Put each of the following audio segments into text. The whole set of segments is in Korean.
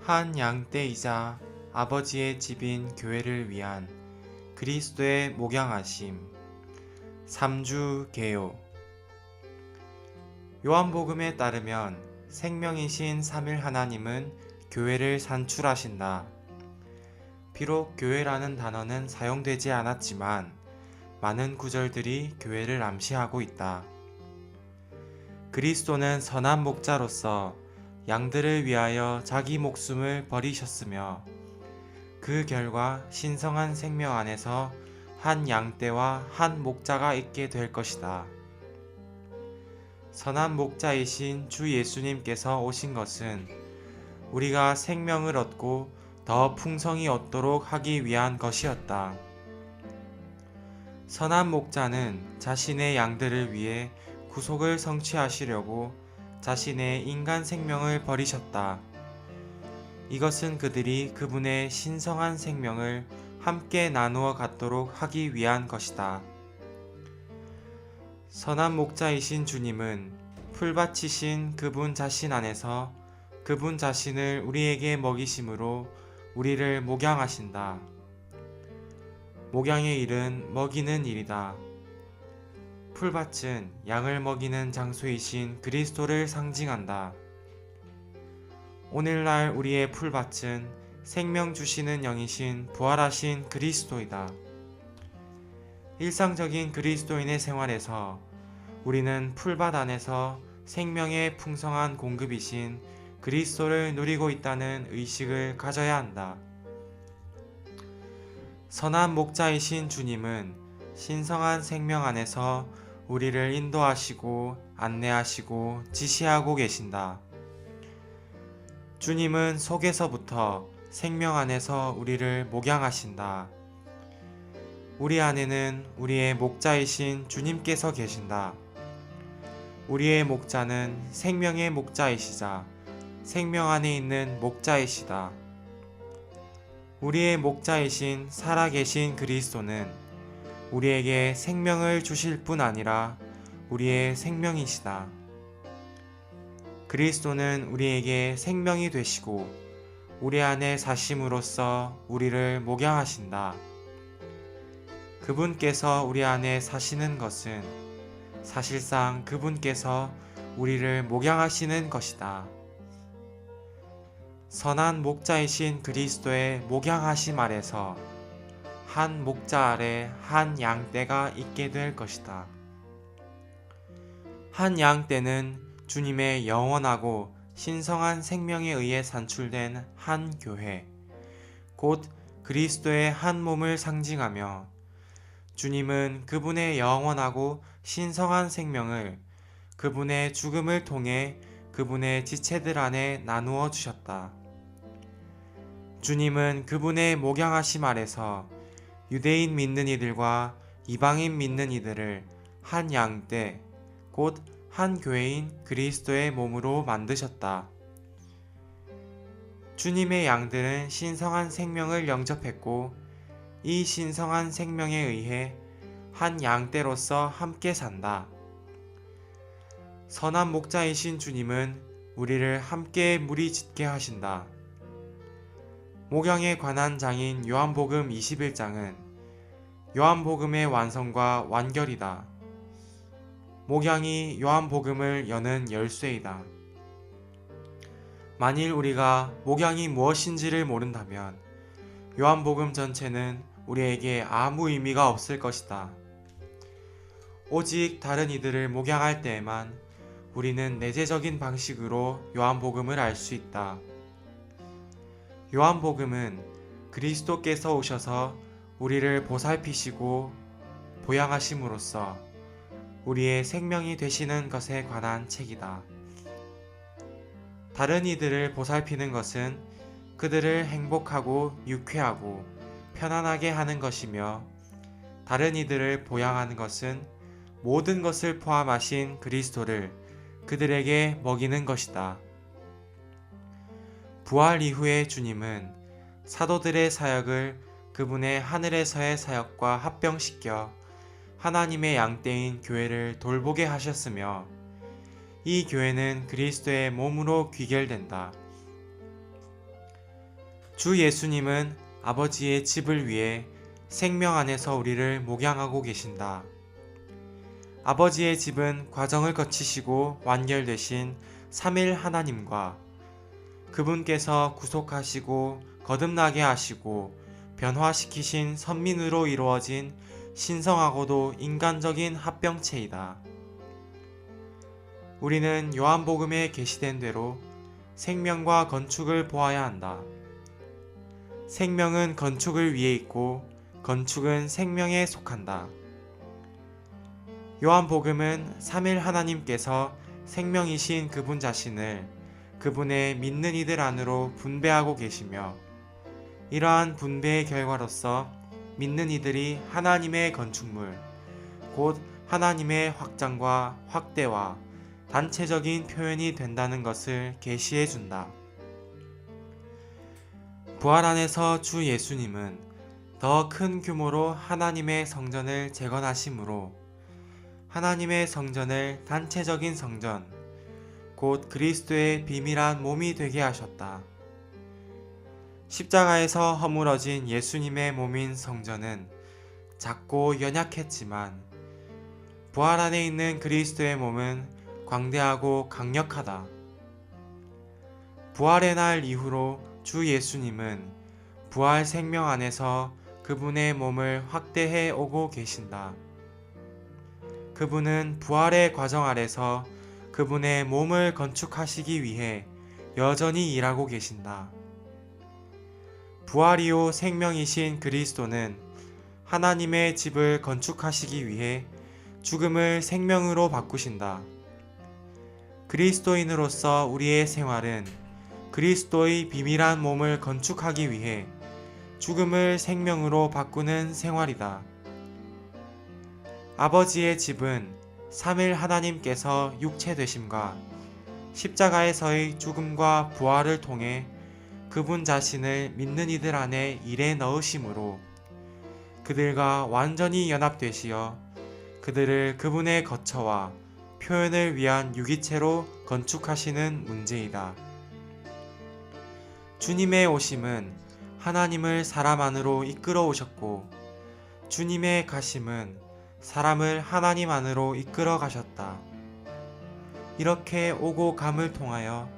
한 양떼이자 아버지의 집인 교회를 위한 그리스도의 목양하심 3주 개요. 요한복음에 따르면 생명이신 삼일 하나님은 교회를 산출하신다. 비록 교회라는 단어는 사용되지 않았지만 많은 구절들이 교회를 암시하고 있다. 그리스도는 선한 목자로서 양들을 위하여 자기 목숨을 버리셨으며 그 결과 신성한 생명 안에서 한 양떼와 한 목자가 있게 될 것이다. 선한 목자이신 주 예수님께서 오신 것은 우리가 생명을 얻고 더 풍성히 얻도록 하기 위한 것이었다. 선한 목자는 자신의 양들을 위해 구속을 성취하시려고 자신의 인간 생명을 버리셨다. 이것은 그들이 그분의 신성한 생명을 함께 나누어 갖도록 하기 위한 것이다. 선한 목자이신 주님은 풀밭이신 그분 자신 안에서 그분 자신을 우리에게 먹이심으로 우리를 목양하신다. 목양의 일은 먹이는 일이다. 풀밭은 양을 먹이는 장소이신 그리스도를 상징한다. 오늘날 우리의 풀밭은 생명 주시는 영이신 부활하신 그리스도이다. 일상적인 그리스도인의 생활에서 우리는 풀밭 안에서 생명의 풍성한 공급이신 그리스도를 누리고 있다는 의식을 가져야 한다. 선한 목자이신 주님은 신성한 생명 안에서 우리를 인도하시고 안내하시고 지시하고 계신다. 주님은 속에서부터 생명 안에서 우리를 목양하신다. 우리 안에는 우리의 목자이신 주님께서 계신다. 우리의 목자는 생명의 목자이시자 생명 안에 있는 목자이시다. 우리의 목자이신 살아계신 그리스도는 우리에게 생명을 주실 뿐 아니라 우리의 생명이시다. 그리스도는 우리에게 생명이 되시고 우리 안에 사심으로써 우리를 목양하신다. 그분께서 우리 안에 사시는 것은 사실상 그분께서 우리를 목양하시는 것이다. 선한 목자이신 그리스도의 목양하심 아래서 한 목자 아래 한 양떼가 있게 될 것이다. 한 양떼는 주님의 영원하고 신성한 생명에 의해 산출된 한 교회, 곧 그리스도의 한 몸을 상징하며 주님은 그분의 영원하고 신성한 생명을 그분의 죽음을 통해 그분의 지체들 안에 나누어 주셨다. 주님은 그분의 목양하심 아래서 유대인 믿는 이들과 이방인 믿는 이들을 한 양떼, 곧 한 교회인 그리스도의 몸으로 만드셨다. 주님의 양들은 신성한 생명을 영접했고 이 신성한 생명에 의해 한 양떼로서 함께 산다. 선한 목자이신 주님은 우리를 함께 무리 짓게 하신다. 목양에 관한 장인 요한복음 21장은 요한복음의 완성과 완결이다. 목양이 요한복음을 여는 열쇠이다. 만일 우리가 목양이 무엇인지를 모른다면 요한복음 전체는 우리에게 아무 의미가 없을 것이다. 오직 다른 이들을 목양할 때에만 우리는 내재적인 방식으로 요한복음을 알 수 있다. 요한복음은 그리스도께서 오셔서 우리를 보살피시고 보양하심으로써 우리의 생명이 되시는 것에 관한 책이다. 다른 이들을 보살피는 것은 그들을 행복하고 유쾌하고 편안하게 하는 것이며 다른 이들을 보양하는 것은 모든 것을 포함하신 그리스도를 그들에게 먹이는 것이다. 부활 이후의 주님은 사도들의 사역을 그분의 하늘에서의 사역과 합병시켜 하나님의 양떼인 교회를 돌보게 하셨으며 이 교회는 그리스도의 몸으로 귀결된다. 주 예수님은 아버지의 집을 위해 생명 안에서 우리를 목양하고 계신다. 아버지의 집은 과정을 거치시고 완결되신 삼일 하나님과 그분께서 구속하시고 거듭나게 하시고 변화시키신 선민으로 이루어진 신성하고도 인간적인 합병체이다. 우리는 요한복음에 게시된 대로 생명과 건축을 보아야 한다. 생명은 건축을 위해 있고 건축은 생명에 속한다. 요한복음은 삼일 하나님께서 생명이신 그분 자신을 그분의 믿는 이들 안으로 분배하고 계시며 이러한 분배의 결과로서 믿는 이들이 하나님의 건축물, 곧 하나님의 확장과 확대와 단체적인 표현이 된다는 것을 계시해 준다. 부활 안에서 주 예수님은 더 큰 규모로 하나님의 성전을 재건하심으로 하나님의 성전을 단체적인 성전, 곧 그리스도의 비밀한 몸이 되게 하셨다. 십자가에서 허물어진 예수님의 몸인 성전은 작고 연약했지만 부활 안에 있는 그리스도의 몸은 광대하고 강력하다. 부활의 날 이후로 주 예수님은 부활 생명 안에서 그분의 몸을 확대해 오고 계신다. 그분은 부활의 과정 아래서 그분의 몸을 건축하시기 위해 여전히 일하고 계신다. 부활 이후 생명이신 그리스도는 하나님의 집을 건축하시기 위해 죽음을 생명으로 바꾸신다. 그리스도인으로서 우리의 생활은 그리스도의 비밀한 몸을 건축하기 위해 죽음을 생명으로 바꾸는 생활이다. 아버지의 집은 삼일 하나님께서 육체되심과 십자가에서의 죽음과 부활을 통해 그분 자신을 믿는 이들 안에 일에 넣으심으로 그들과 완전히 연합되시어 그들을 그분의 거처와 표현을 위한 유기체로 건축하시는 문제이다. 주님의 오심은 하나님을 사람 안으로 이끌어 오셨고 주님의 가심은 사람을 하나님 안으로 이끌어 가셨다. 이렇게 오고 감을 통하여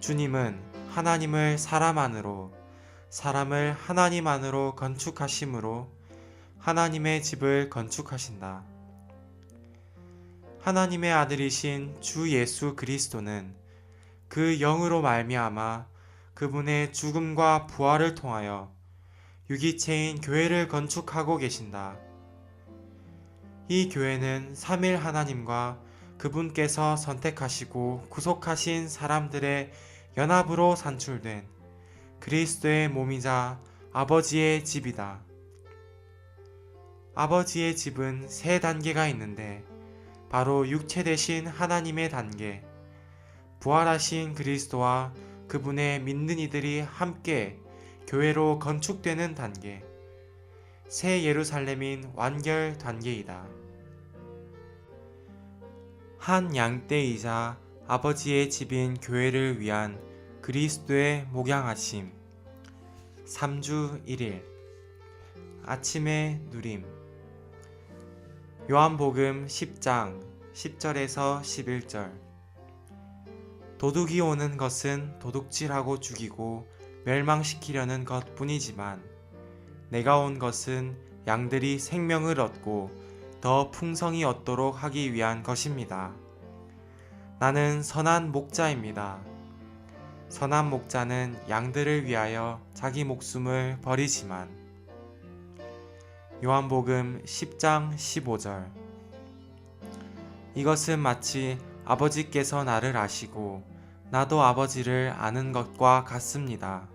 주님은 하나님을 사람 안으로, 사람을 하나님 안으로 건축하심으로 하나님의 집을 건축하신다. 하나님의 아들이신 주 예수 그리스도는 그 영으로 말미암아 그분의 죽음과 부활을 통하여 유기체인 교회를 건축하고 계신다. 이 교회는 삼일 하나님과 그분께서 선택하시고 구속하신 사람들의 연합으로 산출된 그리스도의 몸이자 아버지의 집이다. 아버지의 집은 세 단계가 있는데 바로 육체 되신 하나님의 단계, 부활하신 그리스도와 그분의 믿는 이들이 함께 교회로 건축되는 단계, 새 예루살렘인 완결 단계이다. 한 양떼이자 아버지의 집인 교회를 위한 그리스도의 목양하심 3주 1일 아침의 누림 요한복음 10장 10절에서 11절 도둑이 오는 것은 도둑질하고 죽이고 멸망시키려는 것뿐이지만 내가 온 것은 양들이 생명을 얻고 더 풍성히 얻도록 하기 위한 것입니다. 나는 선한 목자입니다. 선한 목자는 양들을 위하여 자기 목숨을 버리지만 요한복음 10장 15절 이것은 마치 아버지께서 나를 아시고 나도 아버지를 아는 것과 같습니다.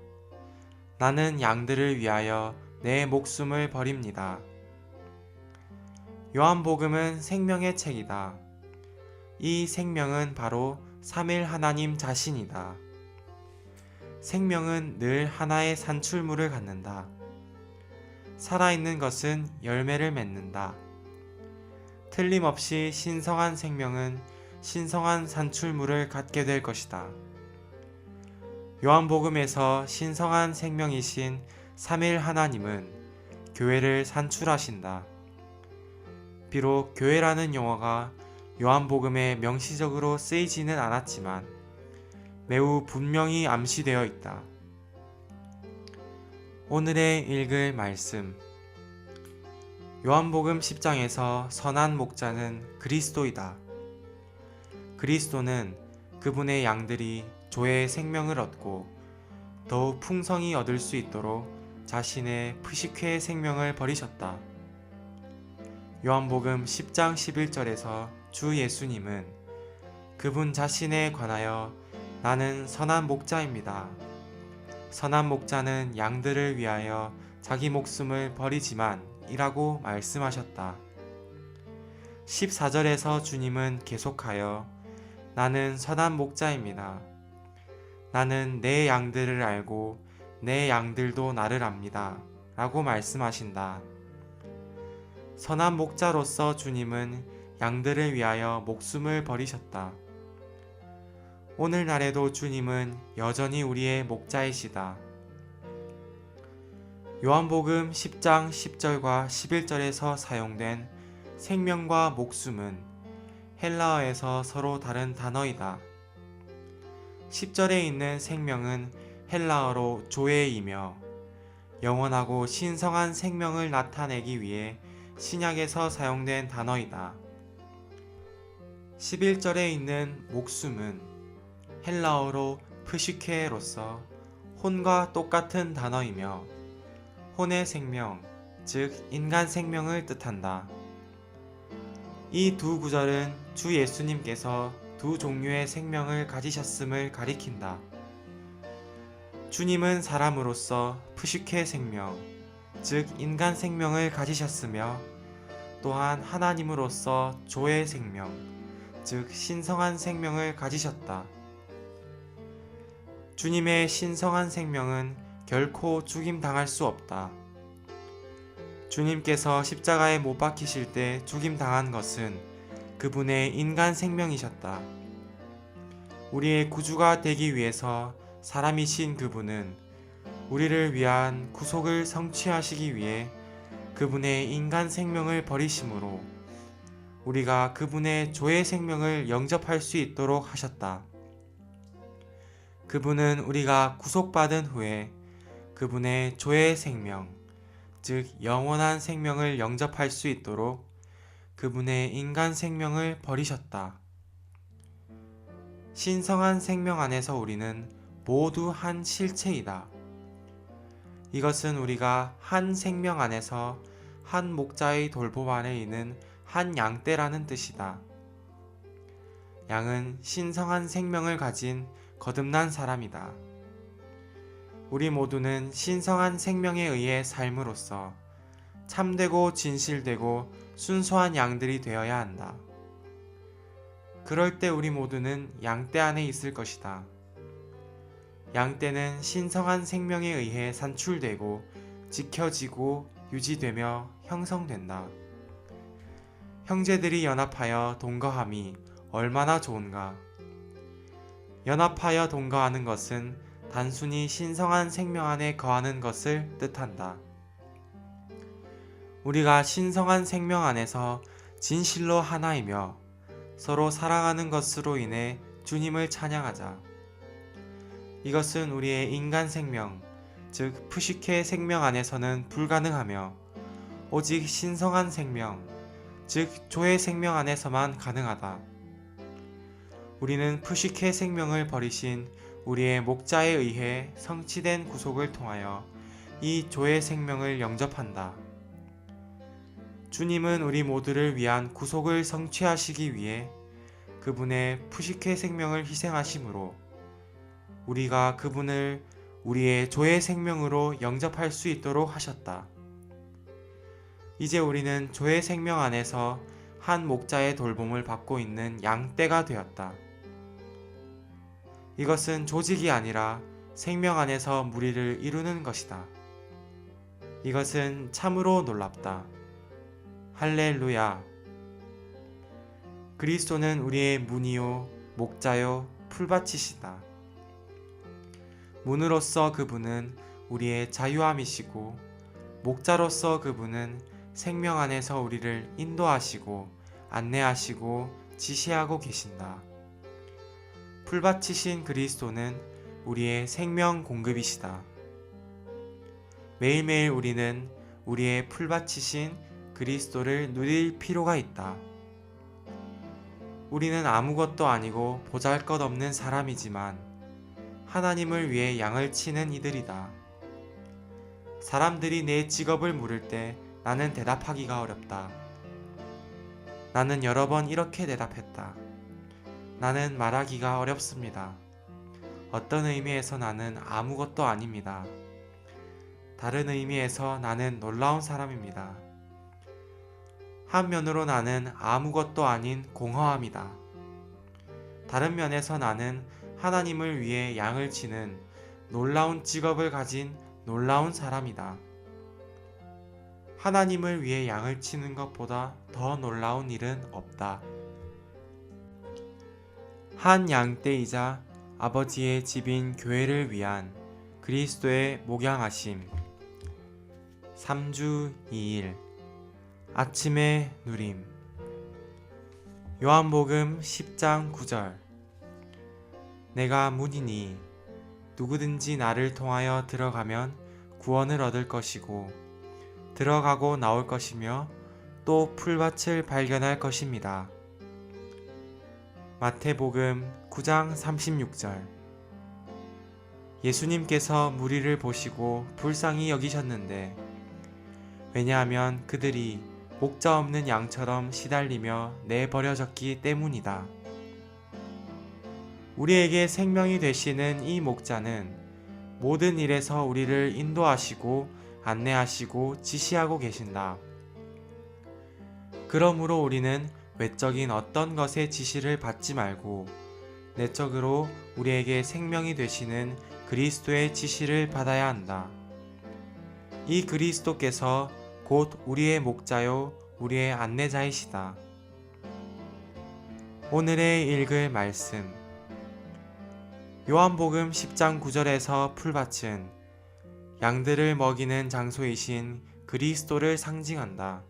나는 양들을 위하여 내 목숨을 버립니다. 요한복음은 생명의 책이다. 이 생명은 바로 삼일 하나님 자신이다. 생명은 늘 하나의 산출물을 갖는다. 살아있는 것은 열매를 맺는다. 틀림없이 신성한 생명은 신성한 산출물을 갖게 될 것이다. 요한복음에서 신성한 생명이신 삼일 하나님은 교회를 산출하신다. 비록 교회라는 용어가 요한복음에 명시적으로 쓰이지는 않았지만 매우 분명히 암시되어 있다. 오늘의 읽을 말씀. 요한복음 10장에서 선한 목자는 그리스도이다. 그리스도는 그분의 양들이 조의 생명을 얻고 더욱 풍성히 얻을 수 있도록 자신의 푸시케의 생명을 버리셨다. 요한복음 10장 11절에서 주 예수님은 그분 자신에 관하여 나는 선한 목자입니다. 선한 목자는 양들을 위하여 자기 목숨을 버리지만 이라고 말씀하셨다. 14절에서 주님은 계속하여 나는 선한 목자입니다. 나는 내 양들을 알고 내 양들도 나를 압니다. 라고 말씀하신다. 선한 목자로서 주님은 양들을 위하여 목숨을 버리셨다. 오늘날에도 주님은 여전히 우리의 목자이시다. 요한복음 10장 10절과 11절에서 사용된 생명과 목숨은 헬라어에서 서로 다른 단어이다. 10절에 있는 생명은 헬라어로 조에이며 영원하고 신성한 생명을 나타내기 위해 신약에서 사용된 단어이다. 11절에 있는 목숨은 헬라어로 프시케로서 혼과 똑같은 단어이며 혼의 생명, 즉 인간 생명을 뜻한다. 이 두 구절은 주 예수님께서 두 종류의 생명을 가지셨음을 가리킨다. 주님은 사람으로서 푸시케 생명, 즉 인간 생명을 가지셨으며 또한 하나님으로서 조의 생명, 즉 신성한 생명을 가지셨다. 주님의 신성한 생명은 결코 죽임당할 수 없다. 주님께서 십자가에 못 박히실 때 죽임당한 것은 그분의 인간 생명이셨다. 우리의 구주가 되기 위해서 사람이신 그분은 우리를 위한 구속을 성취하시기 위해 그분의 인간 생명을 버리심으로 우리가 그분의 조의 생명을 영접할 수 있도록 하셨다. 그분은 우리가 구속받은 후에 그분의 조의 생명, 즉 영원한 생명을 영접할 수 있도록 그분의 인간 생명을 버리셨다. 신성한 생명 안에서 우리는 모두 한 실체이다. 이것은 우리가 한 생명 안에서 한 목자의 돌봄 안에 있는 한 양떼라는 뜻이다. 양은 신성한 생명을 가진 거듭난 사람이다. 우리 모두는 신성한 생명에 의해 삶으로써 참되고 진실되고 순수한 양들이 되어야 한다. 그럴 때 우리 모두는 양떼 안에 있을 것이다. 양떼는 신성한 생명에 의해 산출되고 지켜지고 유지되며 형성된다. 형제들이 연합하여 동거함이 얼마나 좋은가. 연합하여 동거하는 것은 단순히 신성한 생명 안에 거하는 것을 뜻한다. 우리가 신성한 생명 안에서 진실로 하나이며 서로 사랑하는 것으로 인해 주님을 찬양하자. 이것은 우리의 인간 생명, 즉 푸시케 생명 안에서는 불가능하며 오직 신성한 생명, 즉 조의 생명 안에서만 가능하다. 우리는 푸시케 생명을 버리신 우리의 목자에 의해 성취된 구속을 통하여 이 조의 생명을 영접한다. 주님은 우리 모두를 위한 구속을 성취하시기 위해 그분의 푸시케 생명을 희생하심으로 우리가 그분을 우리의 조의 생명으로 영접할 수 있도록 하셨다. 이제 우리는 조의 생명 안에서 한 목자의 돌봄을 받고 있는 양떼가 되었다. 이것은 조직이 아니라 생명 안에서 무리를 이루는 것이다. 이것은 참으로 놀랍다. 할렐루야. 그리스도는 우리의 문이요 목자요 풀밭이시다. 문으로서 그분은 우리의 자유함이시고 목자로서 그분은 생명 안에서 우리를 인도하시고 안내하시고 지시하고 계신다. 풀밭이신 그리스도는 우리의 생명 공급이시다. 매일매일 우리는 우리의 풀밭이신 그리스도를 누릴 필요가 있다. 우리는 아무것도 아니고 보잘것없는 사람이지만 하나님을 위해 양을 치는 이들이다. 사람들이 내 직업을 물을 때 나는 대답하기가 어렵다. 나는 여러 번 이렇게 대답했다. 나는 말하기가 어렵습니다. 어떤 의미에서 나는 아무것도 아닙니다. 다른 의미에서 나는 놀라운 사람입니다. 한면으로 나는 아무것도 아닌 공허함이다. 다른 면에서 나는 하나님을 위해 양을 치는 놀라운 직업을 가진 놀라운 사람이다. 하나님을 위해 양을 치는 것보다 더 놀라운 일은 없다. 한 양떼이자 아버지의 집인 교회를 위한 그리스도의 목양하심 3주 2일 아침의 누림 요한복음 10장 9절 내가 문이니 누구든지 나를 통하여 들어가면 구원을 얻을 것이고 들어가고 나올 것이며 또 풀밭을 발견할 것입니다. 마태복음 9장 36절 예수님께서 무리를 보시고 불쌍히 여기셨는데 왜냐하면 그들이 목자 없는 양처럼 시달리며 내버려졌기 때문이다. 우리에게 생명이 되시는 이 목자는 모든 일에서 우리를 인도하시고 안내하시고 지시하고 계신다. 그러므로 우리는 외적인 어떤 것의 지시를 받지 말고 내적으로 우리에게 생명이 되시는 그리스도의 지시를 받아야 한다. 이 그리스도께서 곧 우리의 목자요 우리의 안내자이시다. 오늘의 읽을 말씀 요한복음 10장 9절에서 풀밭은 양들을 먹이는 장소이신 그리스도를 상징한다.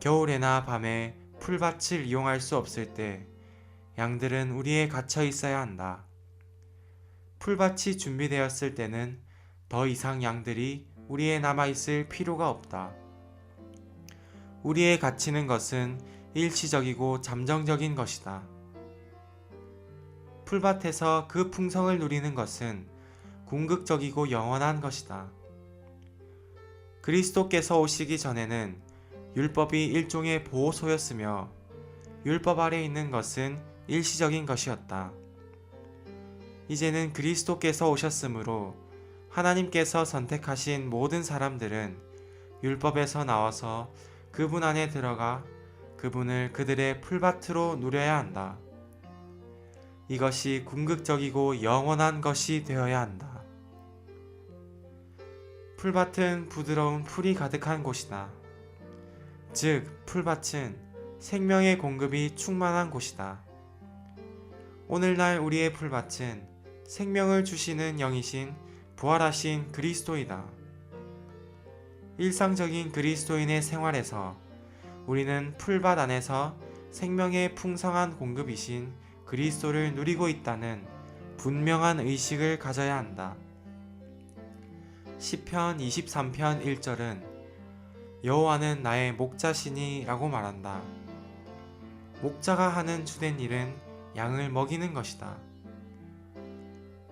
겨울에나 밤에 풀밭을 이용할 수 없을 때 양들은 우리에 갇혀 있어야 한다. 풀밭이 준비되었을 때는 더 이상 양들이 우리에 남아있을 필요가 없다. 우리에 갇히는 것은 일시적이고 잠정적인 것이다. 풀밭에서 그 풍성을 누리는 것은 궁극적이고 영원한 것이다. 그리스도께서 오시기 전에는 율법이 일종의 보호소였으며 율법 아래 있는 것은 일시적인 것이었다. 이제는 그리스도께서 오셨으므로 하나님께서 선택하신 모든 사람들은 율법에서 나와서 그분 안에 들어가 그분을 그들의 풀밭으로 누려야 한다. 이것이 궁극적이고 영원한 것이 되어야 한다. 풀밭은 부드러운 풀이 가득한 곳이다. 즉, 풀밭은 생명의 공급이 충만한 곳이다. 오늘날 우리의 풀밭은 생명을 주시는 영이신 부활하신 그리스도이다. 일상적인 그리스도인의 생활에서 우리는 풀밭 안에서 생명의 풍성한 공급이신 그리스도를 누리고 있다는 분명한 의식을 가져야 한다. 시편 23편 1절은 여호와는 나의 목자시니 라고 말한다. 목자가 하는 주된 일은 양을 먹이는 것이다.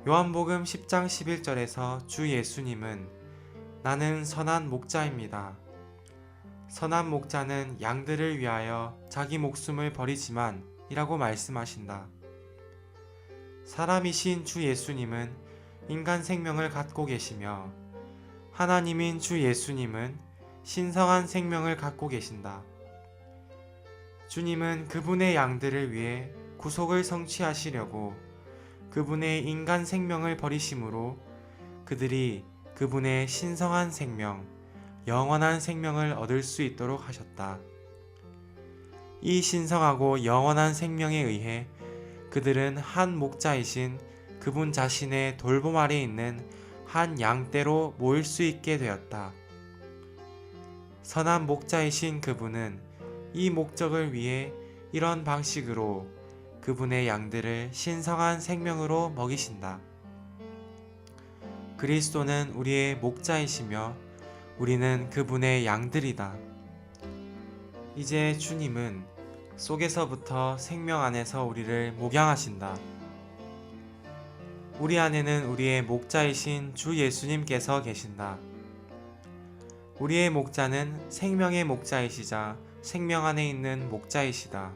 요한복음 10장 11절에서 주 예수님은 나는 선한 목자입니다. 선한 목자는 양들을 위하여 자기 목숨을 버리지만 이라고 말씀하신다. 사람이신 주 예수님은 인간 생명을 갖고 계시며 하나님인 주 예수님은 신성한 생명을 갖고 계신다. 주님은 그분의 양들을 위해 구속을 성취하시려고 그분의 인간 생명을 버리심으로 그들이 그분의 신성한 생명, 영원한 생명을 얻을 수 있도록 하셨다. 이 신성하고 영원한 생명에 의해 그들은 한 목자이신 그분 자신의 돌봄 아래 있는 한 양떼로 모일 수 있게 되었다. 선한 목자이신 그분은 이 목적을 위해 이런 방식으로 그분의 양들을 신성한 생명으로 먹이신다. 그리스도는 우리의 목자이시며 우리는 그분의 양들이다. 이제 주님은 속에서부터 생명 안에서 우리를 목양하신다. 우리 안에는 우리의 목자이신 주 예수님께서 계신다. 우리의 목자는 생명의 목자이시자 생명 안에 있는 목자이시다.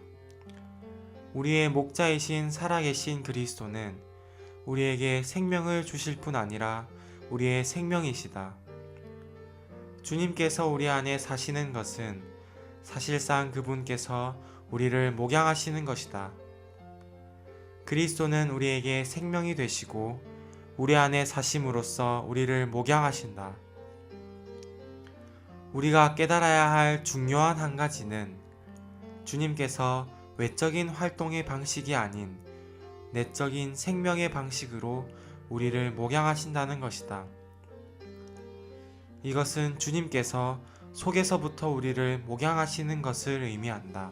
우리의 목자이신 살아계신 그리스도는 우리에게 생명을 주실 뿐 아니라 우리의 생명이시다. 주님께서 우리 안에 사시는 것은 사실상 그분께서 우리를 목양하시는 것이다. 그리스도는 우리에게 생명이 되시고 우리 안에 사심으로써 우리를 목양하신다. 우리가 깨달아야 할 중요한 한 가지는 주님께서 외적인 활동의 방식이 아닌 내적인 생명의 방식으로 우리를 목양하신다는 것이다. 이것은 주님께서 속에서부터 우리를 목양하시는 것을 의미한다.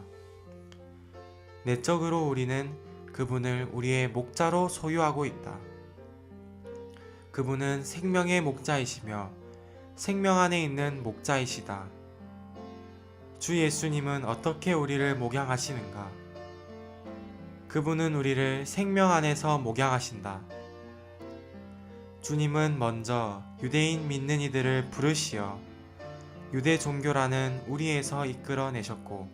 내적으로 우리는 그분을 우리의 목자로 소유하고 있다. 그분은 생명의 목자이시며 생명 안에 있는 목자이시다. 주 예수님은 어떻게 우리를 목양하시는가? 그분은 우리를 생명 안에서 목양하신다. 주님은 먼저 유대인 믿는 이들을 부르시어 유대 종교라는 우리에서 이끌어내셨고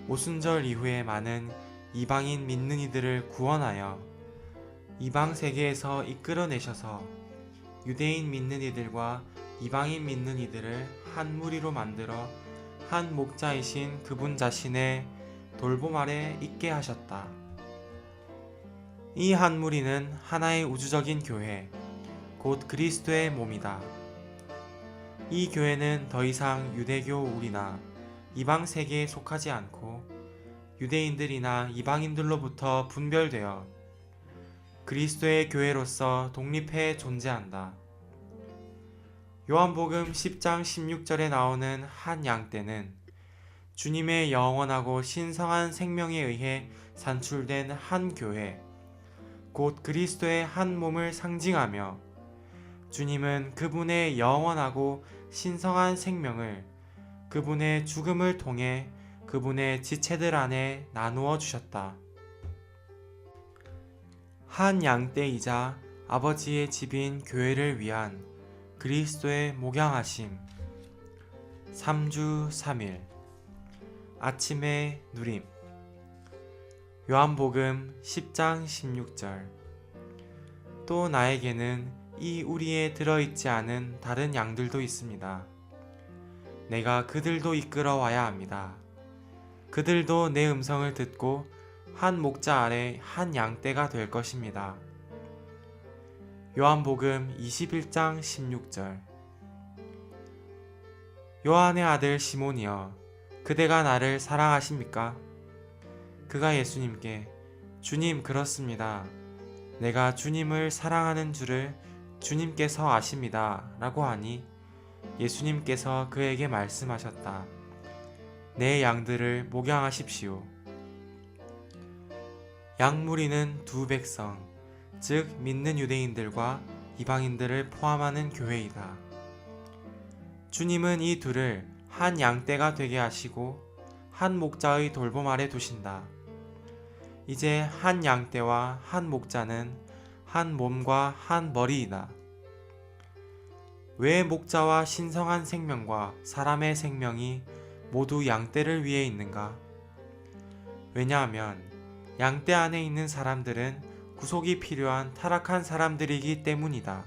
오순절 이후에 많은 이방인 믿는 이들을 구원하여 이방 세계에서 이끌어내셔서 유대인 믿는 이들과 이방인 믿는 이들을 한 무리로 만들어 한 목자이신 그분 자신의 돌봄 아래 있게 하셨다. 이 한 무리는 하나의 우주적인 교회, 곧 그리스도의 몸이다. 이 교회는 더 이상 유대교 우리나 이방 세계에 속하지 않고 유대인들이나 이방인들로부터 분별되어 그리스도의 교회로서 독립해 존재한다. 요한복음 10장 16절에 나오는 한 양떼는 주님의 영원하고 신성한 생명에 의해 산출된 한 교회, 곧 그리스도의 한 몸을 상징하며 주님은 그분의 영원하고 신성한 생명을 그분의 죽음을 통해 그분의 지체들 안에 나누어 주셨다. 한 양떼이자 아버지의 집인 교회를 위한 그리스도의 목양하심. 3주 3일 아침의 누림. 요한복음 10장 16절. 또 나에게는 이 우리에 들어있지 않은 다른 양들도 있습니다. 내가 그들도 이끌어와야 합니다. 그들도 내 음성을 듣고 한 목자 아래 한 양떼가 될 것입니다. 요한복음 21장 16절. 요한의 아들 시몬이여, 그대가 나를 사랑하십니까? 그가 예수님께 주님, 그렇습니다. 내가 주님을 사랑하는 줄을 주님께서 아십니다. 라고 하니 예수님께서 그에게 말씀하셨다. 내 양들을 목양하십시오. 양무리는 두 백성, 즉 믿는 유대인들과 이방인들을 포함하는 교회이다. 주님은 이 둘을 한 양떼가 되게 하시고 한 목자의 돌봄 아래 두신다. 이제 한 양떼와 한 목자는 한 몸과 한 머리이다. 왜 목자와 신성한 생명과 사람의 생명이 모두 양떼를 위해 있는가? 왜냐하면 양떼 안에 있는 사람들은 구속이 필요한 타락한 사람들이기 때문이다.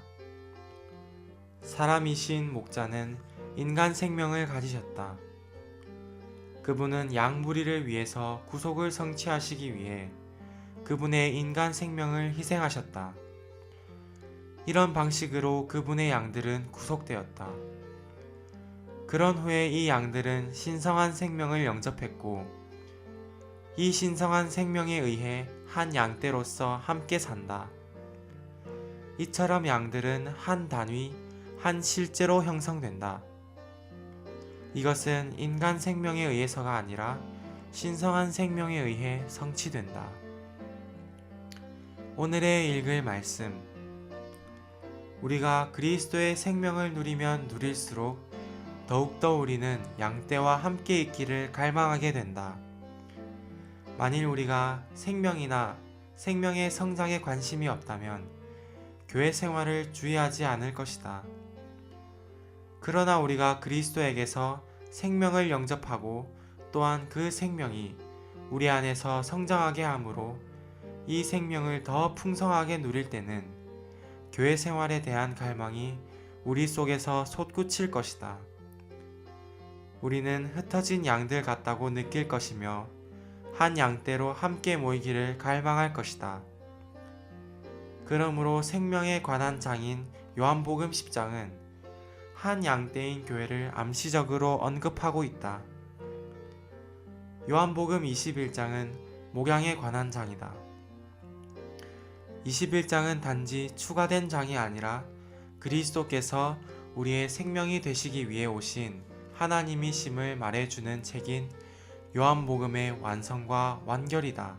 사람이신 목자는 인간 생명을 가지셨다. 그분은 양 무리를 위해서 구속을 성취하시기 위해 그분의 인간 생명을 희생하셨다. 이런 방식으로 그분의 양들은 구속되었다. 그런 후에 이 양들은 신성한 생명을 영접했고 이 신성한 생명에 의해 한 양떼로서 함께 산다. 이처럼 양들은 한 단위, 한 실제로 형성된다. 이것은 인간 생명에 의해서가 아니라 신성한 생명에 의해 성취된다. 오늘의 읽을 말씀. 우리가 그리스도의 생명을 누리면 누릴수록 더욱더 우리는 양떼와 함께 있기를 갈망하게 된다. 만일 우리가 생명이나 생명의 성장에 관심이 없다면 교회 생활을 주의하지 않을 것이다. 그러나 우리가 그리스도에게서 생명을 영접하고 또한 그 생명이 우리 안에서 성장하게 하므로 이 생명을 더 풍성하게 누릴 때는 교회 생활에 대한 갈망이 우리 속에서 솟구칠 것이다. 우리는 흩어진 양들 같다고 느낄 것이며 한 양떼로 함께 모이기를 갈망할 것이다. 그러므로 생명에 관한 장인 요한복음 10장은 한 양떼인 교회를 암시적으로 언급하고 있다. 요한복음 21장은 목양에 관한 장이다. 21장은 단지 추가된 장이 아니라 그리스도께서 우리의 생명이 되시기 위해 오신 하나님이심을 말해주는 책인 요한복음의 완성과 완결이다.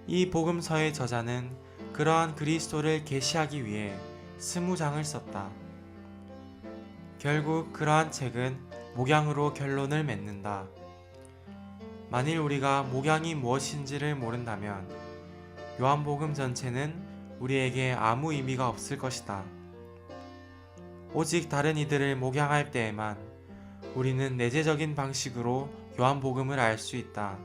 이 복음서의 저자는 그러한 그리스도를 계시하기 위해 20장을 썼다. 결국 그러한 책은 목양으로 결론을 맺는다. 만일 우리가 목양이 무엇인지를 모른다면 요한복음 전체는 우리에게 아무 의미가 없을 것이다. 오직 다른 이들을 목양할 때에만 우리는 내재적인 방식으로 요한복음을 알 수 있다.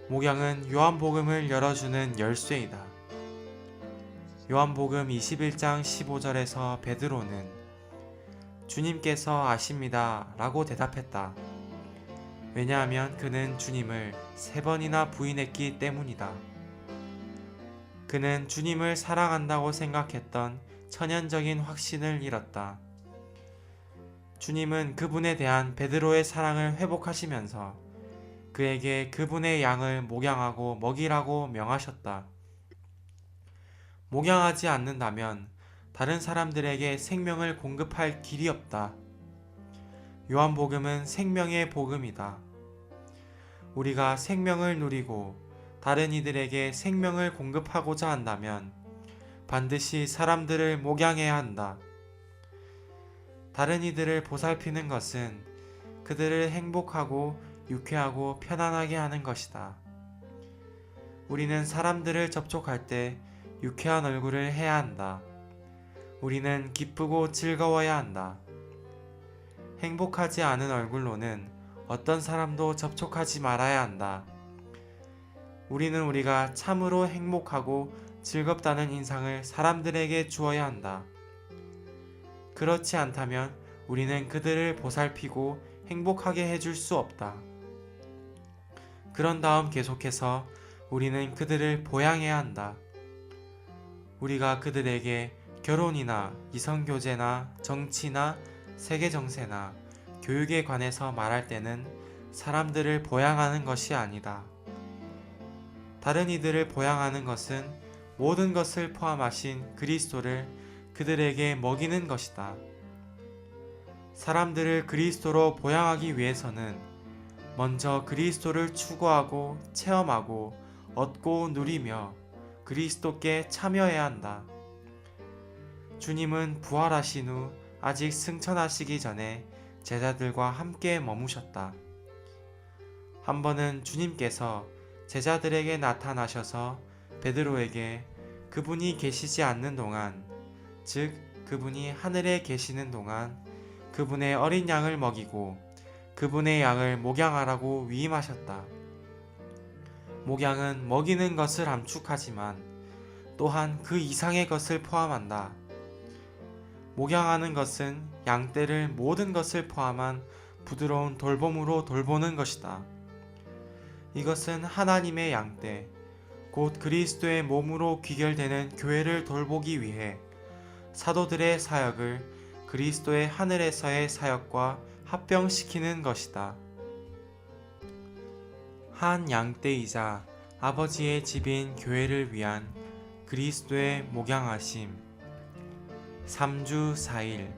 목양은 요한복음을 열어주는 열쇠이다. 요한복음 21장 15절에서 베드로는 주님께서 아십니다 라고 대답했다. 왜냐하면 그는 주님을 3번이나 부인했기 때문이다. 그는 주님을 사랑한다고 생각했던 천연적인 확신을 잃었다. 주님은 그분에 대한 베드로의 사랑을 회복하시면서 그에게 그분의 양을 목양하고 먹이라고 명하셨다. 목양하지 않는다면 다른 사람들에게 생명을 공급할 길이 없다. 요한복음은 생명의 복음이다. 우리가 생명을 누리고 다른 이들에게 생명을 공급하고자 한다면 반드시 사람들을 목양해야 한다. 다른 이들을 보살피는 것은 그들을 행복하고 유쾌하고 편안하게 하는 것이다. 우리는 사람들을 접촉할 때 유쾌한 얼굴을 해야 한다. 우리는 기쁘고 즐거워야 한다. 행복하지 않은 얼굴로는 어떤 사람도 접촉하지 말아야 한다. 우리는 우리가 참으로 행복하고 즐겁다는 인상을 사람들에게 주어야 한다. 그렇지 않다면 우리는 그들을 보살피고 행복하게 해줄 수 없다. 그런 다음 계속해서 우리는 그들을 보양해야 한다. 우리가 그들에게 결혼이나 이성교제나 정치나 세계정세나 교육에 관해서 말할 때는 사람들을 보양하는 것이 아니다. 다른 이들을 보양하는 것은 모든 것을 포함하신 그리스도를 그들에게 먹이는 것이다. 사람들을 그리스도로 보양하기 위해서는 먼저 그리스도를 추구하고 체험하고 얻고 누리며 그리스도께 참여해야 한다. 주님은 부활하신 후 아직 승천하시기 전에 제자들과 함께 머무셨다. 한 번은 주님께서 제자들에게 나타나셔서 베드로에게 그분이 계시지 않는 동안, 즉 그분이 하늘에 계시는 동안 그분의 어린 양을 먹이고 그분의 양을 목양하라고 위임하셨다. 목양은 먹이는 것을 함축하지만 또한 그 이상의 것을 포함한다. 목양하는 것은 양떼를 모든 것을 포함한 부드러운 돌봄으로 돌보는 것이다. 이것은 하나님의 양떼, 곧 그리스도의 몸으로 귀결되는 교회를 돌보기 위해 사도들의 사역을 그리스도의 하늘에서의 사역과 합병시키는 것이다. 한 양떼이자 아버지의 집인 교회를 위한 그리스도의 목양하심 3주 4일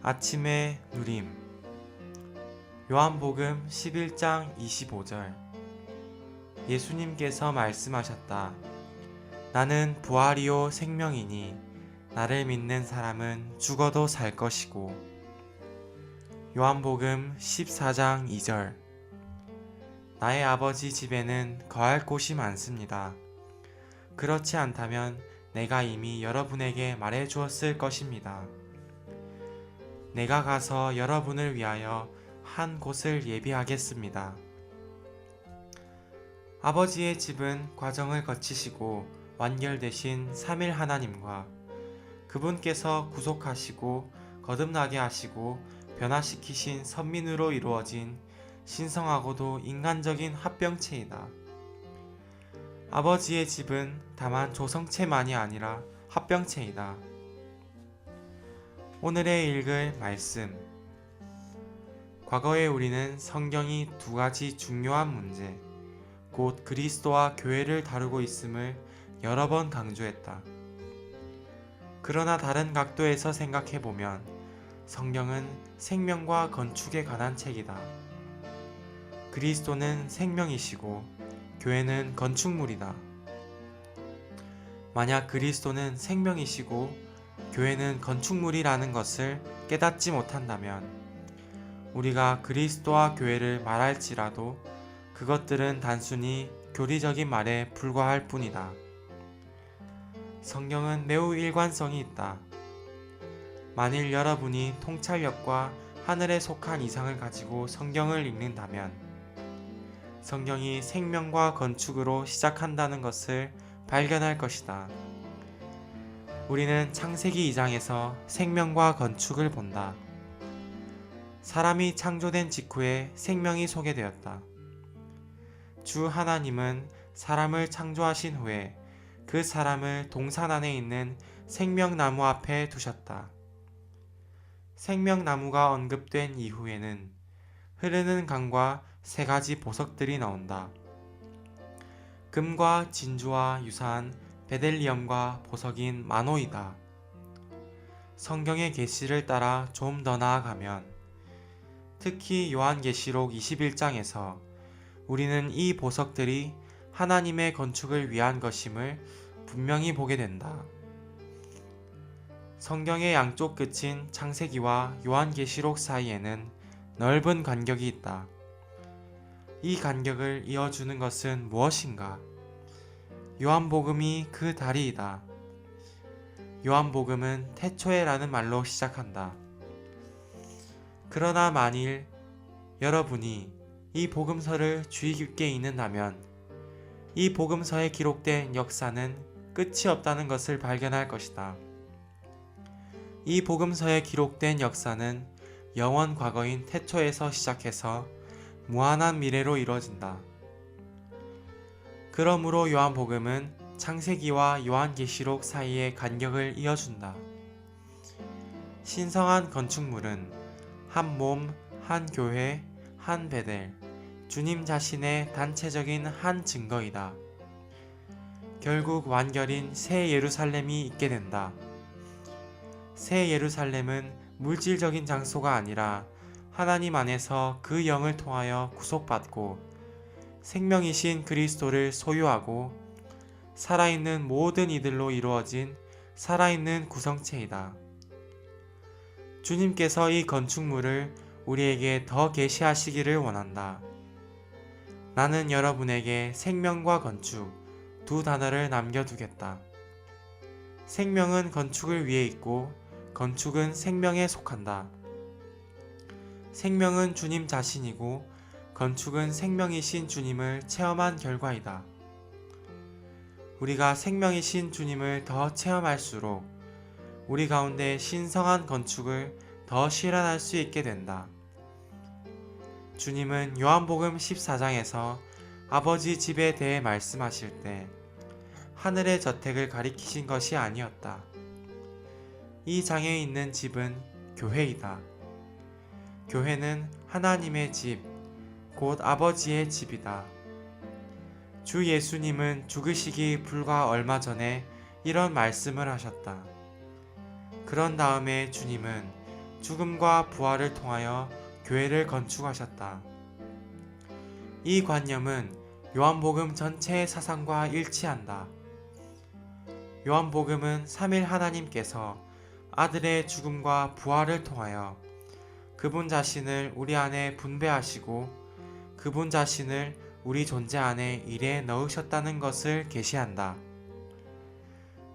아침의 누림 요한복음 11장 25절 예수님께서 말씀하셨다. 나는 부활이요 생명이니 나를 믿는 사람은 죽어도 살 것이고 요한복음 14장 2절 나의 아버지 집에는 거할 곳이 많습니다. 그렇지 않다면 내가 이미 여러분에게 말해 주었을 것입니다. 내가 가서 여러분을 위하여 한 곳을 예비하겠습니다. 아버지의 집은 과정을 거치시고 완결되신 삼일 하나님과 그분께서 구속하시고 거듭나게 하시고 변화시키신 선민으로 이루어진 신성하고도 인간적인 합병체이다. 아버지의 집은 다만 조성체만이 아니라 합병체이다. 오늘의 읽을 말씀. 과거에 우리는 성경이 두 가지 중요한 문제, 곧 그리스도와 교회를 다루고 있음을 여러 번 강조했다. 그러나 다른 각도에서 생각해보면 성경은 생명과 건축에 관한 책이다. 그리스도는 생명이시고 교회는 건축물이다. 만약 그리스도는 생명이시고 교회는 건축물이라는 것을 깨닫지 못한다면 우리가 그리스도와 교회를 말할지라도 그것들은 단순히 교리적인 말에 불과할 뿐이다. 성경은 매우 일관성이 있다. 만일 여러분이 통찰력과 하늘에 속한 이상을 가지고 성경을 읽는다면 성경이 생명과 건축으로 시작한다는 것을 발견할 것이다. 우리는 창세기 2장에서 생명과 건축을 본다. 사람이 창조된 직후에 생명이 소개되었다. 주 하나님은 사람을 창조하신 후에 그 사람을 동산 안에 있는 생명나무 앞에 두셨다. 생명나무가 언급된 이후에는 흐르는 강과 세 가지 보석들이 나온다. 금과 진주와 유사한 베델리엄과 보석인 마노이다. 성경의 계시를 따라 좀 더 나아가면 특히 요한계시록 21장에서 우리는 이 보석들이 하나님의 건축을 위한 것임을 분명히 보게 된다. 성경의 양쪽 끝인 창세기와 요한계시록 사이에는 넓은 간격이 있다. 이 간격을 이어주는 것은 무엇인가? 요한복음이 그 다리이다. 요한복음은 태초에라는 말로 시작한다. 그러나 만일 여러분이 이 복음서를 주의 깊게 읽는다면 이 복음서에 기록된 역사는 끝이 없다는 것을 발견할 것이다. 이 복음서에 기록된 역사는 영원 과거인 태초에서 시작해서 무한한 미래로 이루어진다. 그러므로 요한복음은 창세기와 요한계시록 사이의 간격을 이어준다. 신성한 건축물은 한 몸, 한 교회, 한 베델, 주님 자신의 단체적인 한 증거이다. 결국 완결인 새 예루살렘이 있게 된다. 새 예루살렘은 물질적인 장소가 아니라 하나님 안에서 그 영을 통하여 구속받고 생명이신 그리스도를 소유하고 살아있는 모든 이들로 이루어진 살아있는 구성체이다. 주님께서 이 건축물을 우리에게 더 계시하시기를 원한다. 나는 여러분에게 생명과 건축 두 단어를 남겨두겠다. 생명은 건축을 위해 있고 건축은 생명에 속한다. 생명은 주님 자신이고 건축은 생명이신 주님을 체험한 결과이다. 우리가 생명이신 주님을 더 체험할수록 우리 가운데 신성한 건축을 더 실현할 수 있게 된다. 주님은 요한복음 14장에서 아버지 집에 대해 말씀하실 때 하늘의 저택을 가리키신 것이 아니었다. 이 장에 있는 집은 교회이다. 교회는 하나님의 집, 곧 아버지의 집이다. 주 예수님은 죽으시기 불과 얼마 전에 이런 말씀을 하셨다. 그런 다음에 주님은 죽음과 부활을 통하여 교회를 건축하셨다. 이 관념은 요한복음 전체의 사상과 일치한다. 요한복음은 삼일 하나님께서 아들의 죽음과 부활을 통하여 그분 자신을 우리 안에 분배하시고 그분 자신을 우리 존재 안에 일에 넣으셨다는 것을 계시한다.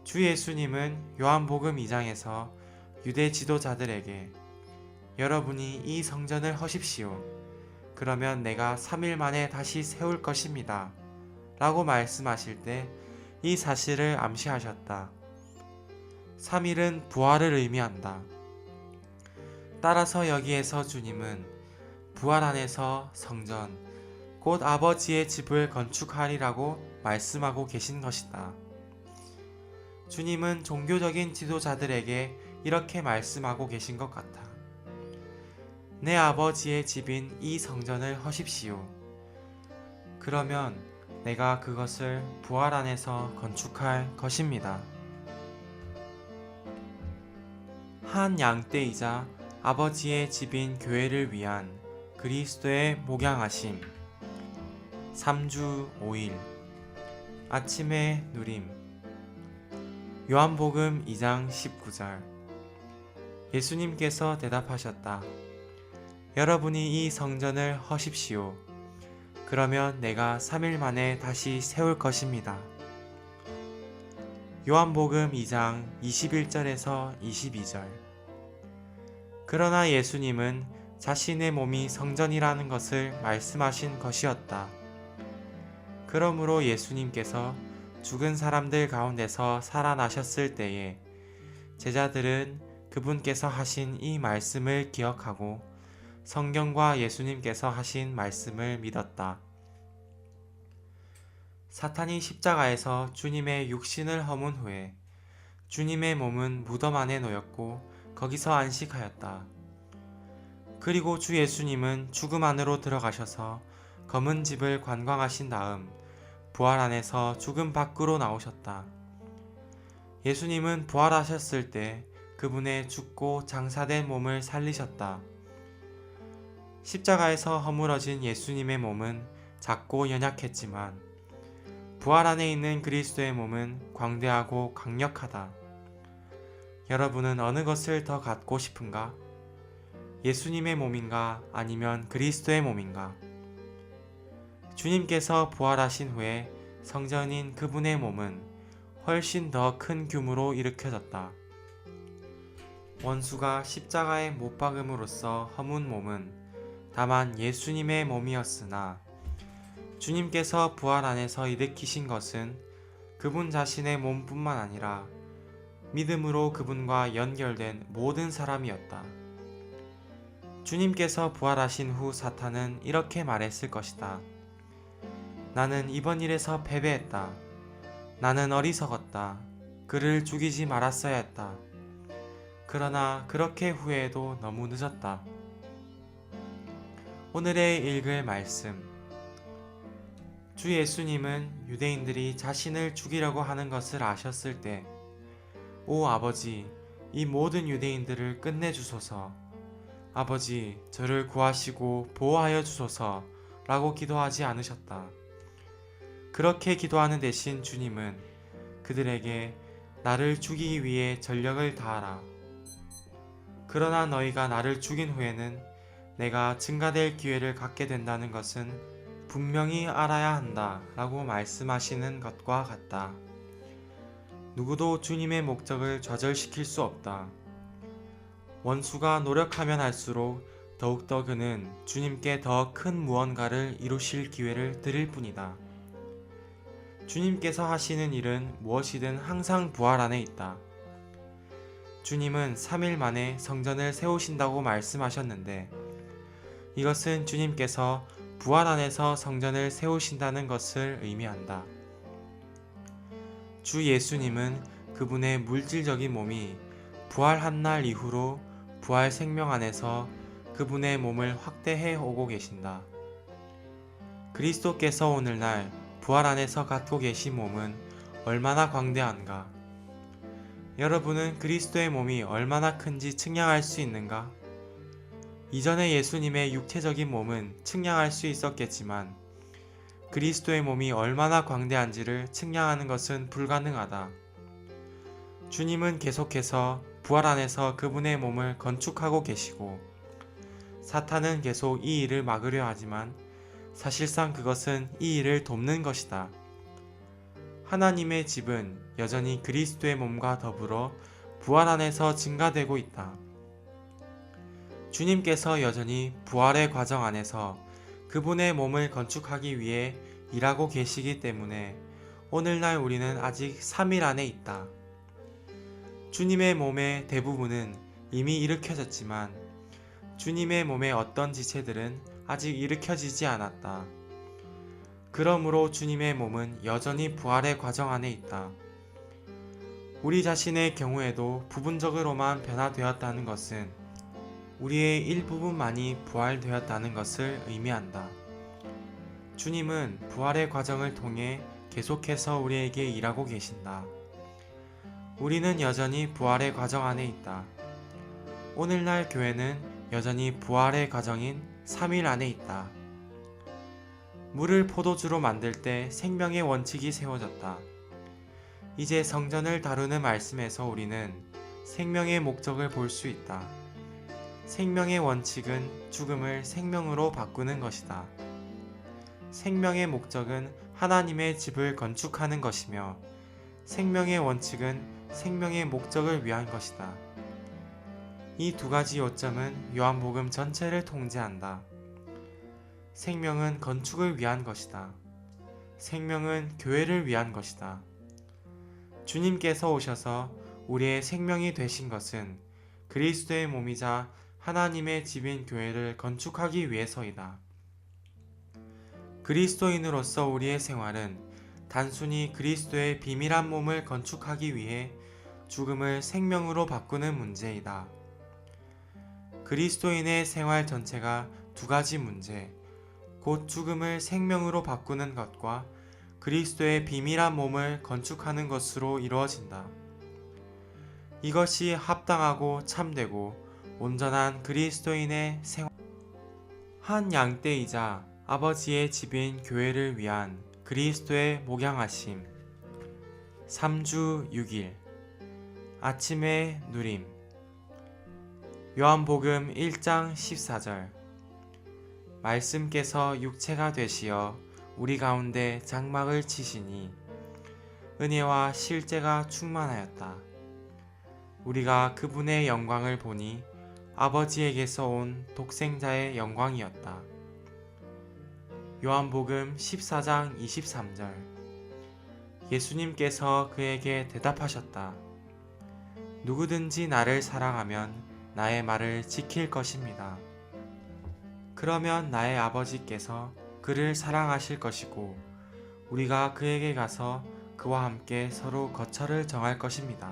주 예수님은 요한복음 2장에서 유대 지도자들에게 여러분이 이 성전을 허십시오. 그러면 내가 3일 만에 다시 세울 것입니다. 라고 말씀하실 때 이 사실을 암시하셨다. 3일은 부활을 의미한다. 따라서 여기에서 주님은 부활 안에서 성전, 곧 아버지의 집을 건축하리라고 말씀하고 계신 것이다. 주님은 종교적인 지도자들에게 이렇게 말씀하고 계신 것 같아. 내 아버지의 집인 이 성전을 허십시오. 그러면 내가 그것을 부활 안에서 건축할 것입니다. 한 양떼이자 아버지의 집인 교회를 위한 그리스도의 목양하심 3주 5일 아침의 누림 요한복음 2장 19절 예수님께서 대답하셨다. 여러분이 이 성전을 허십시오. 그러면 내가 3일 만에 다시 세울 것입니다. 요한복음 2장 21절에서 22절 그러나 예수님은 자신의 몸이 성전이라는 것을 말씀하신 것이었다. 그러므로 예수님께서 죽은 사람들 가운데서 살아나셨을 때에 제자들은 그분께서 하신 이 말씀을 기억하고 성경과 예수님께서 하신 말씀을 믿었다. 사탄이 십자가에서 주님의 육신을 허문 후에 주님의 몸은 무덤 안에 놓였고 거기서 안식하였다. 그리고 주 예수님은 죽음 안으로 들어가셔서 검은 집을 관광하신 다음 부활 안에서 죽음 밖으로 나오셨다. 예수님은 부활하셨을 때 그분의 죽고 장사된 몸을 살리셨다. 십자가에서 허물어진 예수님의 몸은 작고 연약했지만 부활 안에 있는 그리스도의 몸은 광대하고 강력하다. 여러분은 어느 것을 더 갖고 싶은가? 예수님의 몸인가 아니면 그리스도의 몸인가? 주님께서 부활하신 후에 성전인 그분의 몸은 훨씬 더 큰 규모로 일으켜졌다. 원수가 십자가에 못 박음으로써 허문 몸은 다만 예수님의 몸이었으나 주님께서 부활 안에서 일으키신 것은 그분 자신의 몸뿐만 아니라 믿음으로 그분과 연결된 모든 사람이었다. 주님께서 부활하신 후 사탄은 이렇게 말했을 것이다. 나는 이번 일에서 패배했다. 나는 어리석었다. 그를 죽이지 말았어야 했다. 그러나 그렇게 후회해도 너무 늦었다. 오늘의 읽을 말씀 주 예수님은 유대인들이 자신을 죽이려고 하는 것을 아셨을 때 오 아버지 이 모든 유대인들을 끝내주소서 아버지 저를 구하시고 보호하여 주소서 라고 기도하지 않으셨다. 그렇게 기도하는 대신 주님은 그들에게 나를 죽이기 위해 전력을 다하라. 그러나 너희가 나를 죽인 후에는 내가 증가될 기회를 갖게 된다는 것은 분명히 알아야 한다 라고 말씀하시는 것과 같다. 누구도 주님의 목적을 좌절시킬 수 없다. 원수가 노력하면 할수록 더욱더 그는 주님께 더 큰 무언가를 이루실 기회를 드릴 뿐이다. 주님께서 하시는 일은 무엇이든 항상 부활 안에 있다. 주님은 3일 만에 성전을 세우신다고 말씀하셨는데 이것은 주님께서 부활 안에서 성전을 세우신다는 것을 의미한다. 주 예수님은 그분의 물질적인 몸이 부활한 날 이후로 부활 생명 안에서 그분의 몸을 확대해 오고 계신다. 그리스도께서 오늘날 부활 안에서 갖고 계신 몸은 얼마나 광대한가? 여러분은 그리스도의 몸이 얼마나 큰지 측량할 수 있는가? 이전에 예수님의 육체적인 몸은 측량할 수 있었겠지만 그리스도의 몸이 얼마나 광대한지를 측량하는 것은 불가능하다. 주님은 계속해서 부활 안에서 그분의 몸을 건축하고 계시고 사탄은 계속 이 일을 막으려 하지만 사실상 그것은 이 일을 돕는 것이다. 하나님의 집은 여전히 그리스도의 몸과 더불어 부활 안에서 증가되고 있다. 주님께서 여전히 부활의 과정 안에서 그분의 몸을 건축하기 위해 일하고 계시기 때문에 오늘날 우리는 아직 3일 안에 있다. 주님의 몸의 대부분은 이미 일으켜졌지만 주님의 몸의 어떤 지체들은 아직 일으켜지지 않았다. 그러므로 주님의 몸은 여전히 부활의 과정 안에 있다. 우리 자신의 경우에도 부분적으로만 변화되었다는 것은 우리의 일부분만이 부활되었다는 것을 의미한다. 주님은 부활의 과정을 통해 계속해서 우리에게 일하고 계신다. 우리는 여전히 부활의 과정 안에 있다. 오늘날 교회는 여전히 부활의 과정인 3일 안에 있다. 물을 포도주로 만들 때 생명의 원칙이 세워졌다. 이제 성전을 다루는 말씀에서 우리는 생명의 목적을 볼 수 있다. 생명의 원칙은 죽음을 생명으로 바꾸는 것이다. 생명의 목적은 하나님의 집을 건축하는 것이며 생명의 원칙은 생명의 목적을 위한 것이다. 이 두 가지 요점은 요한복음 전체를 통제한다. 생명은 건축을 위한 것이다. 생명은 교회를 위한 것이다. 주님께서 오셔서 우리의 생명이 되신 것은 그리스도의 몸이자 하나님의 집인 교회를 건축하기 위해서이다. 그리스도인으로서 우리의 생활은 단순히 그리스도의 비밀한 몸을 건축하기 위해 죽음을 생명으로 바꾸는 문제이다. 그리스도인의 생활 전체가 두 가지 문제, 곧 죽음을 생명으로 바꾸는 것과 그리스도의 비밀한 몸을 건축하는 것으로 이루어진다. 이것이 합당하고 참되고 온전한 그리스도인의 생활. 한 양떼이자 아버지의 집인 교회를 위한 그리스도의 목양하심. 3주 6일 아침의 누림. 요한복음 1장 14절. 말씀께서 육체가 되시어 우리 가운데 장막을 치시니 은혜와 실제가 충만하였다. 우리가 그분의 영광을 보니 아버지에게서 온 독생자의 영광이었다. 요한복음 14장 23절. 예수님께서 그에게 대답하셨다. 누구든지 나를 사랑하면 나의 말을 지킬 것입니다. 그러면 나의 아버지께서 그를 사랑하실 것이고 우리가 그에게 가서 그와 함께 서로 거처를 정할 것입니다.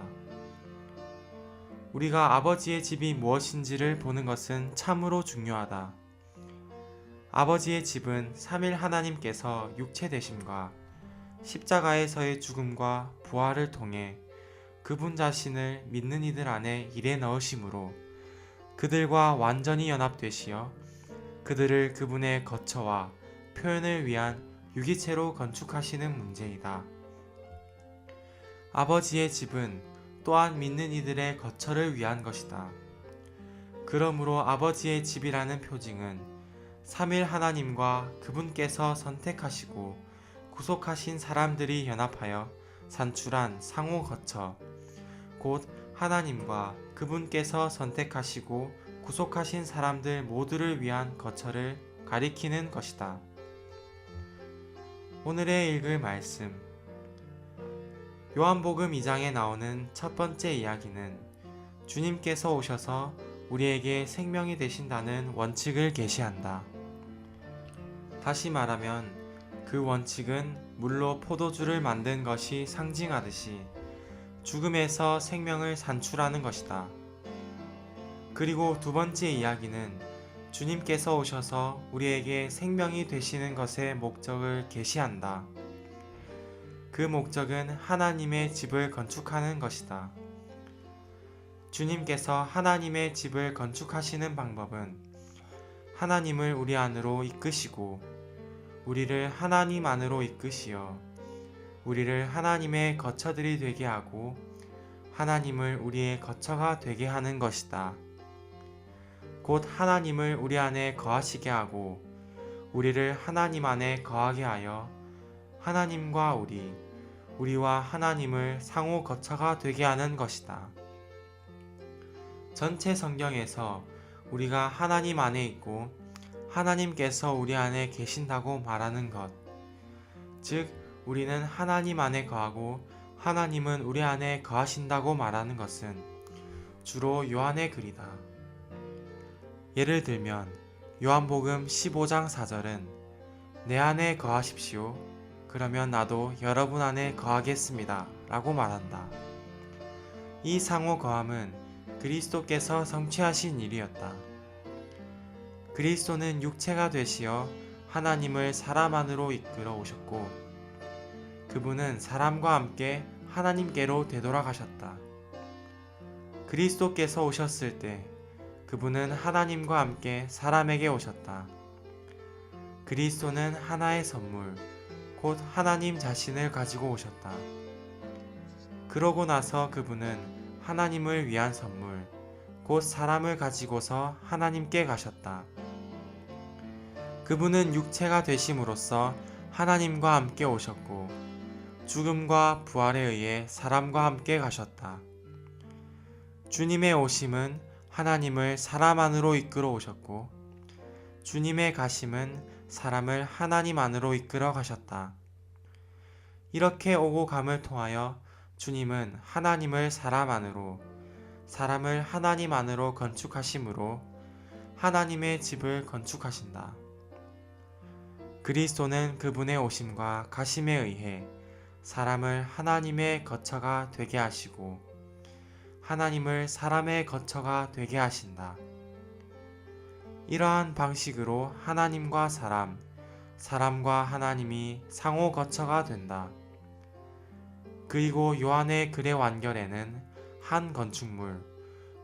우리가 아버지의 집이 무엇인지를 보는 것은 참으로 중요하다. 아버지의 집은 삼일 하나님께서 육체 되심과 십자가에서의 죽음과 부활을 통해 그분 자신을 믿는 이들 안에 일해 넣으심으로 그들과 완전히 연합되시어 그들을 그분의 거처와 표현을 위한 유기체로 건축하시는 문제이다. 아버지의 집은 또한 믿는 이들의 거처를 위한 것이다. 그러므로 아버지의 집이라는 표징은 삼일 하나님과 그분께서 선택하시고 구속하신 사람들이 연합하여 산출한 상호 거처, 곧 하나님과 그분께서 선택하시고 구속하신 사람들 모두를 위한 거처를 가리키는 것이다. 오늘의 읽을 말씀. 요한복음 2장에 나오는 첫 번째 이야기는 주님께서 오셔서 우리에게 생명이 되신다는 원칙을 계시한다. 다시 말하면 그 원칙은 물로 포도주를 만든 것이 상징하듯이 죽음에서 생명을 산출하는 것이다. 그리고 두 번째 이야기는 주님께서 오셔서 우리에게 생명이 되시는 것의 목적을 계시한다. 그 목적은 하나님의 집을 건축하는 것이다. 주님께서 하나님의 집을 건축하시는 방법은 하나님을 우리 안으로 이끄시고 우리를 하나님 안으로 이끄시어 우리를 하나님의 거처들이 되게 하고 하나님을 우리의 거처가 되게 하는 것이다. 곧 하나님을 우리 안에 거하시게 하고 우리를 하나님 안에 거하게 하여 하나님과 우리와 하나님을 상호 거처가 되게 하는 것이다. 전체 성경에서 우리가 하나님 안에 있고 하나님께서 우리 안에 계신다고 말하는 것, 즉 우리는 하나님 안에 거하고 하나님은 우리 안에 거하신다고 말하는 것은 주로 요한의 글이다. 예를 들면 요한복음 15장 4절은 내 안에 거하십시오. 그러면 나도 여러분 안에 거하겠습니다. 라고 말한다. 이 상호 거함은 그리스도께서 성취하신 일이었다. 그리스도는 육체가 되시어 하나님을 사람 안으로 이끌어 오셨고 그분은 사람과 함께 하나님께로 되돌아가셨다. 그리스도께서 오셨을 때 그분은 하나님과 함께 사람에게 오셨다. 그리스도는 하나의 선물, 곧 하나님 자신을 가지고 오셨다. 그러고 나서 그분은 하나님을 위한 선물, 곧 사람을 가지고서 하나님께 가셨다. 그분은 육체가 되심으로써 하나님과 함께 오셨고 죽음과 부활에 의해 사람과 함께 가셨다. 주님의 오심은 하나님을 사람 안으로 이끌어 오셨고 주님의 가심은 사람을 하나님 안으로 이끌어 가셨다. 이렇게 오고 감을 통하여 주님은 하나님을 사람 안으로, 사람을 하나님 안으로 건축하심으로 하나님의 집을 건축하신다. 그리스도는 그분의 오심과 가심에 의해 사람을 하나님의 거처가 되게 하시고 하나님을 사람의 거처가 되게 하신다. 이러한 방식으로 하나님과 사람과 하나님이 상호 거처가 된다. 그리고 요한의 글의 완결에는 한 건축물,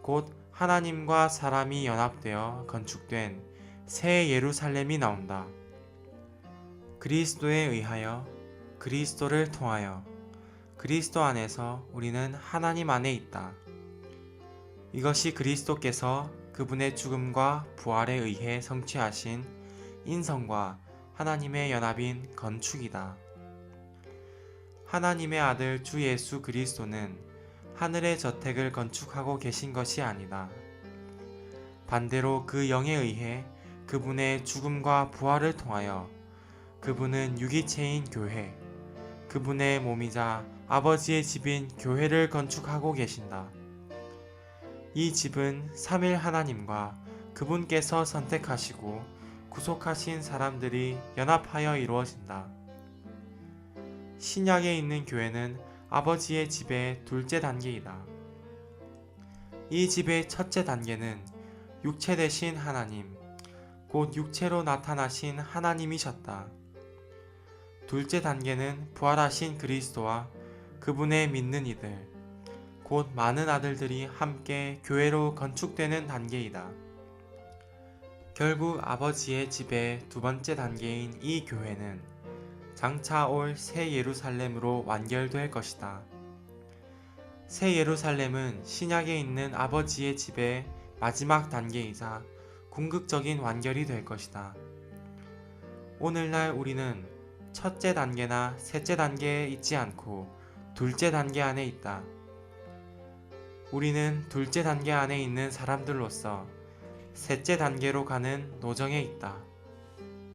곧 하나님과 사람이 연합되어 건축된 새 예루살렘이 나온다. 그리스도에 의하여, 그리스도를 통하여, 그리스도 안에서 우리는 하나님 안에 있다. 이것이 그리스도께서 그분의 죽음과 부활에 의해 성취하신 인성과 하나님의 연합인 건축이다. 하나님의 아들 주 예수 그리스도는 하늘의 저택을 건축하고 계신 것이 아니다. 반대로 그 영에 의해 그분의 죽음과 부활을 통하여 그분은 유기체인 교회, 그분의 몸이자 아버지의 집인 교회를 건축하고 계신다. 이 집은 삼일 하나님과 그분께서 선택하시고 구속하신 사람들이 연합하여 이루어진다. 신약에 있는 교회는 아버지의 집의 둘째 단계이다. 이 집의 첫째 단계는 육체 되신 하나님, 곧 육체로 나타나신 하나님이셨다. 둘째 단계는 부활하신 그리스도와 그분의 믿는 이들, 곧 많은 아들들이 함께 교회로 건축되는 단계이다. 결국 아버지의 집의 두 번째 단계인 이 교회는 장차 올 새 예루살렘으로 완결될 것이다. 새 예루살렘은 신약에 있는 아버지의 집의 마지막 단계이자 궁극적인 완결이 될 것이다. 오늘날 우리는 첫째 단계나 셋째 단계에 있지 않고 둘째 단계 안에 있다. 우리는 둘째 단계 안에 있는 사람들로서 셋째 단계로 가는 노정에 있다.